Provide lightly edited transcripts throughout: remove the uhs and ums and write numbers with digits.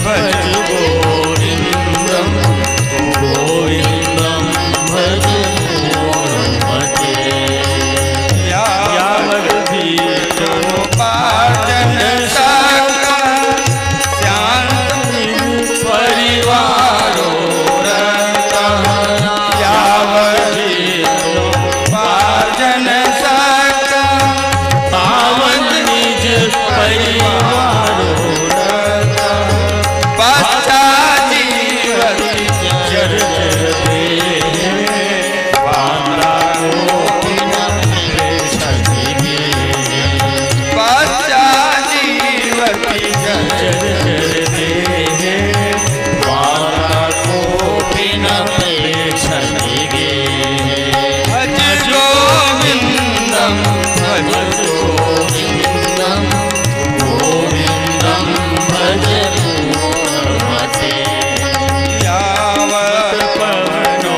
भज गोविंदम गोविंदम भज मूढ़मते यावदीयोपार्जन सकल शांति परिवारो रतः यावदीयोपार्जन सकल पावन निज परिवारो रतः पश्चात जीवति जर जर देहे वाला पश्चात जीवति जर जर देहे वाला कोपि न प्रेक्षति गेहे भज गोविंदम भज गोविंदम गोविंदम भज मूढ़मते यावत् पवनो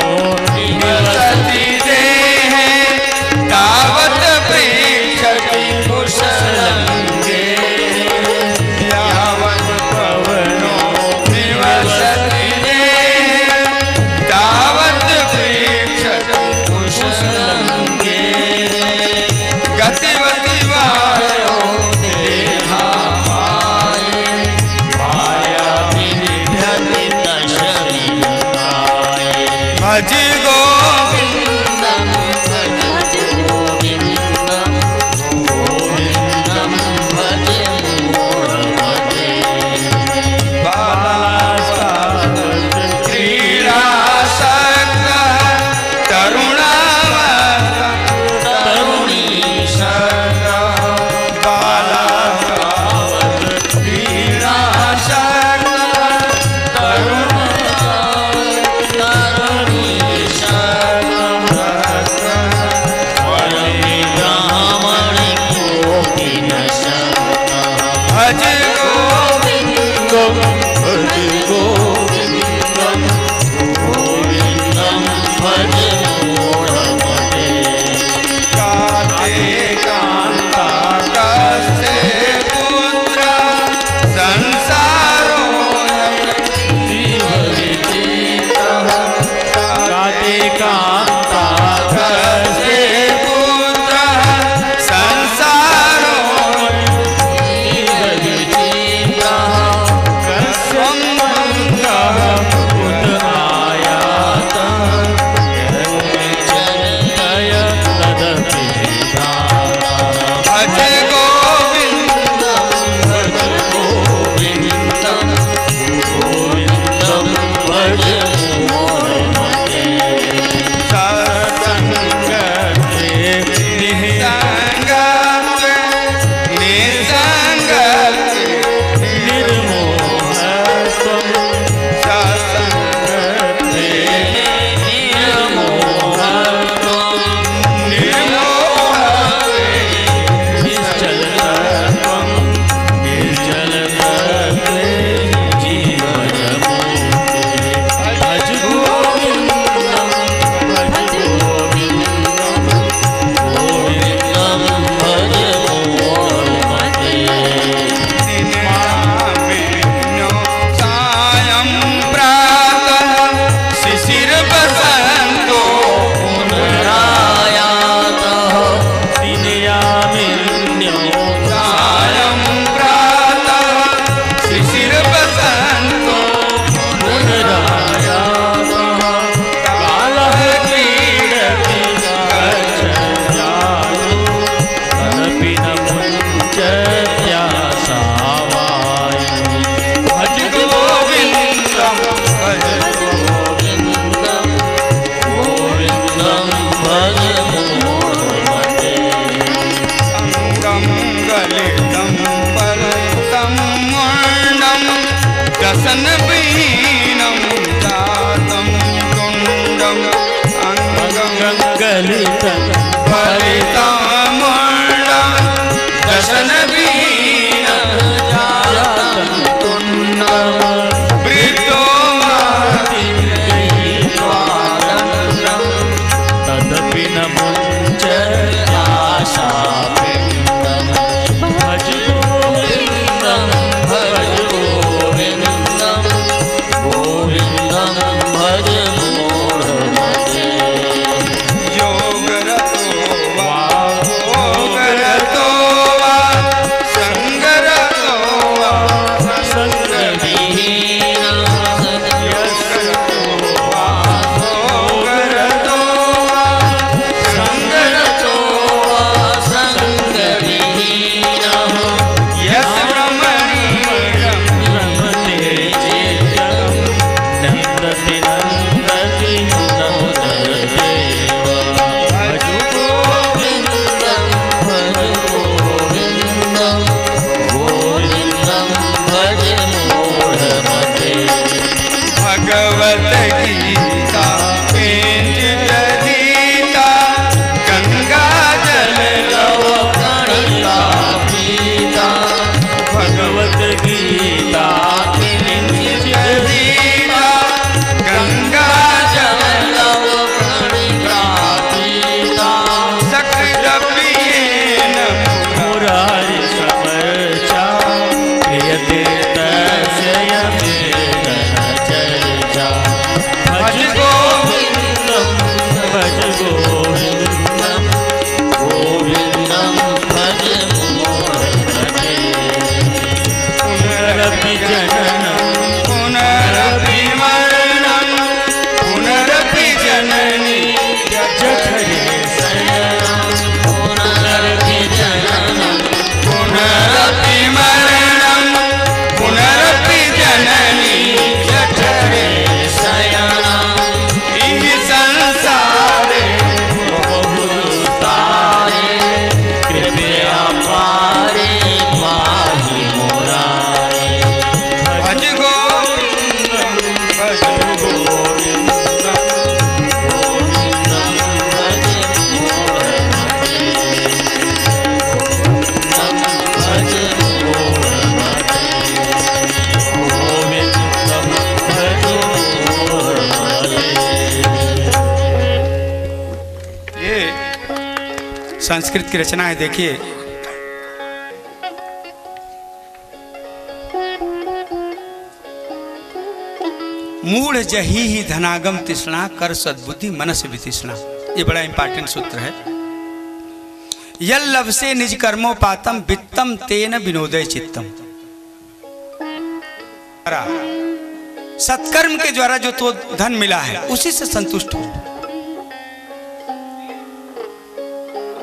निवसति देहे तावत् प्रेक्षति कुशलं गेहे यावत् पवनो निवसति देहे तावत् प्रेक्षति कुशलं गेहे गतिवति वायो देहा माये माया विनिभ्यति तशरीराय भज गोविंदम भज गोविंदम गोविंदम भज मूढ़मते बालासावत क्रीडासक्त तरुणावत तरुणीशक्त बालासावत क्रीडासक्त भज गोविंदम भज गोविंदम गोविंदम भज मूढ़मते काते कांता कस्य पुत्र संसारो जीवविचित्रः काते कांता कस्य पुत्र संसारो भज गोविंदम भज गोविंदम भगवत गीता पेंच जदीता गंगा जल लव प्रणीता पीता भगवत गीता पेंच जदीता गंगा जल लव प्रणीता पीता सकृत प्रियेन मुरारि समर्चा प्रियते तस्य भज गोविंदम भज गोविंदम गोविंदम भज मोहनते पुनरपि जननम पुनरपि मरणम पुनरपि जननी जठरे शयनम पुनरपि जननम पुनरपि मरणम पुनरपि जननी जठरे संस्कृत की रचना है। देखिए, मूढ़ जही ही धनागम तृष्णा कर सद्बुद्धि मनस वितृष्णा। ये बड़ा इंपॉर्टेंट सूत्र है। यल लवसे निज कर्मोपातम वित्तम तेन विनोदय चित्तम। सत्कर्म के द्वारा जो तो धन मिला है उसी से संतुष्ट हो।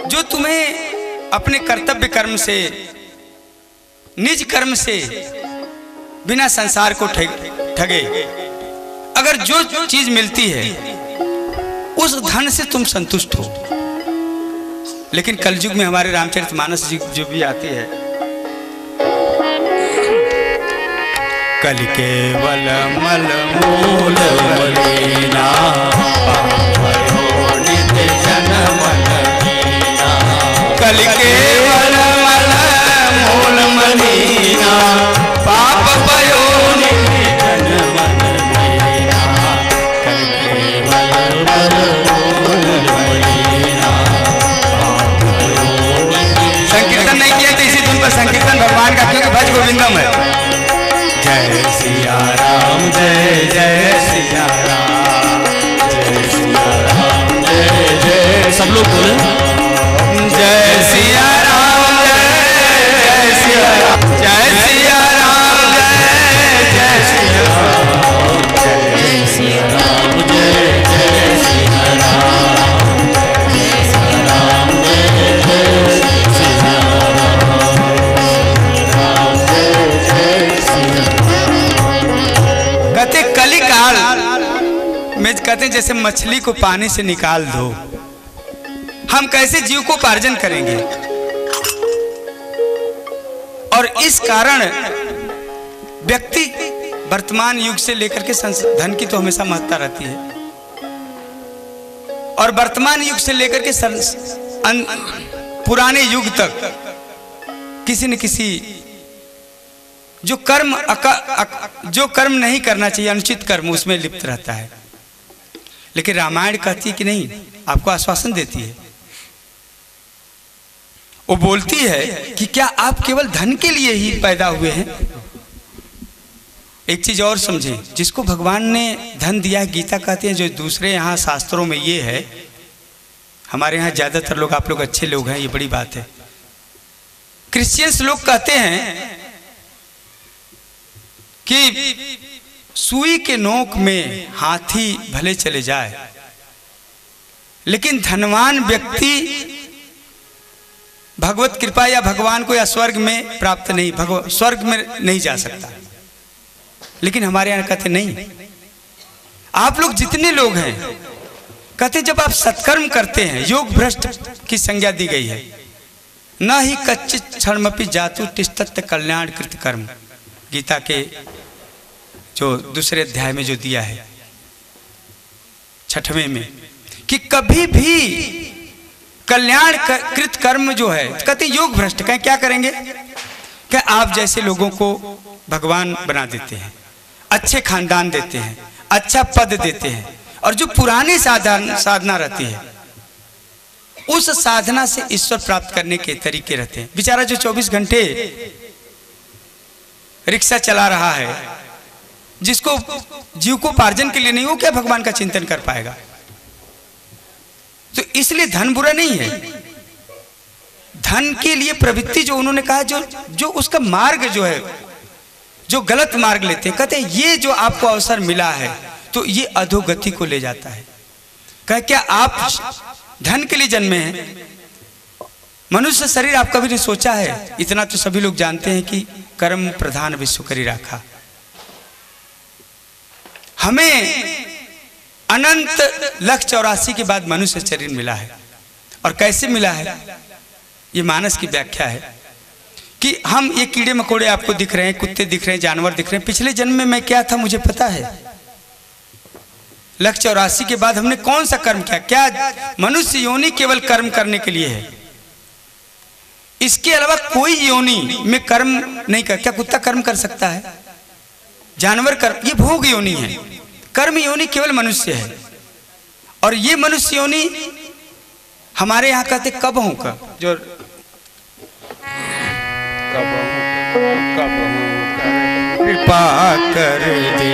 जो तुम्हें अपने कर्तव्य कर्म से, निज कर्म से बिना संसार को ठगे, अगर जो चीज मिलती है उस धन से तुम संतुष्ट हो। लेकिन कलयुग में हमारे रामचरितमानस जी जो भी आती है, कल केवल मल मूल मलिना नित्य जन्म कल केवल मल मूल मलिना पाप भयो निधन मन मीना कल केवल मल मूल मलिना। संकीर्तन नहीं किया तो इसी धुन पर संकीर्तन भगवान का, क्योंकि भज गोविंदम है। जय सिया राम जय जय सिया राम जय सिया राम जय जय। सब लोग बोले जय सिया राम जय सिया राम जय सिया राम जय सिया राम जय सिया राम जय सिया राम जय सिया राम कहते कली काल में, कहते जैसे मछली को पानी से निकाल दो, हम कैसे जीव को उपार्जन करेंगे। और इस कारण व्यक्ति वर्तमान युग से लेकर के धन की तो हमेशा महत्ता रहती है, और वर्तमान युग से लेकर के पुराने युग तक किसी न किसी जो कर्म नहीं करना चाहिए, अनुचित कर्म, उसमें लिप्त रहता है। लेकिन रामायण कहती है कि नहीं, आपको आश्वासन देती है। वो बोलती है कि क्या आप केवल धन के लिए ही पैदा हुए हैं? एक चीज और समझें, जिसको भगवान ने धन दिया है, गीता कहते हैं, जो दूसरे यहाँ शास्त्रों में ये है, हमारे यहाँ ज्यादातर लोग, आप लोग अच्छे लोग हैं, ये बड़ी बात है। क्रिश्चियंस लोग कहते हैं कि सुई के नोक में हाथी भले चले जाए, लेकिन धनवान व्यक्ति भगवत कृपा या भगवान को या स्वर्ग में प्राप्त नहीं, स्वर्ग में नहीं जा सकता। लेकिन हमारे यहाँ कहते नहीं, आप लोग जितने लोग हैं, कहते जब आप सत्कर्म करते हैं, योग भ्रष्ट की संज्ञा दी गई है, न ही कच्चित क्षणमपि जातु तिष्ठत् कल्याण कृत कर्म, गीता के जो दूसरे अध्याय में जो दिया है 6वें में, कि कभी भी कल्याण कृत कर्म जो है, कहते योग भ्रष्ट, कहें क्या करेंगे, क्या आप जैसे लोगों को भगवान बना देते हैं, अच्छे खानदान देते हैं, अच्छा पद देते हैं, और जो पुरानी साधना रहती है उस साधना से ईश्वर प्राप्त करने के तरीके रहते हैं। बेचारा जो 24 घंटे रिक्शा चला रहा है, जिसको जीविकोपार्जन के लिए नहीं, वो क्या भगवान का चिंतन कर पाएगा। तो इसलिए धन बुरा नहीं है, धन के लिए प्रवृत्ति जो उन्होंने कहा, जो उसका मार्ग जो है, जो गलत मार्ग लेते हैं, कहते हैं ये जो आपको अवसर मिला है तो ये अधोगति को ले जाता है। कहे क्या आप धन के लिए जन्मे हैं? मनुष्य शरीर आप कभी नहीं सोचा है? इतना तो सभी लोग जानते हैं कि कर्म प्रधान विश्व करी राखा। हमें अनंत 1,84,00,000 के बाद मनुष्य शरीर मिला है। और कैसे मिला है? ये मानस की व्याख्या है कि हम ये कीड़े मकोड़े आपको दिख रहे हैं, कुत्ते दिख रहे हैं, जानवर दिख रहे हैं, पिछले जन्म में मैं क्या था मुझे पता है। 1,84,00,000 के बाद हमने कौन सा कर्म किया? क्या मनुष्य योनि केवल कर्म करने के लिए है? इसके अलावा कोई योनि में कर्म नहीं कर। क्या कुत्ता कर्म कर सकता है? जानवर कर्म, ये भोग योनि है। कर्म योनि केवल मनुष्य है। और ये मनुष्य योनि हमारे यहाँ कहते कब होगा, जो कृपा कर दे,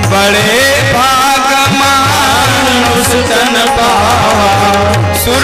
बड़े भाग मानुष तन पावा, सुर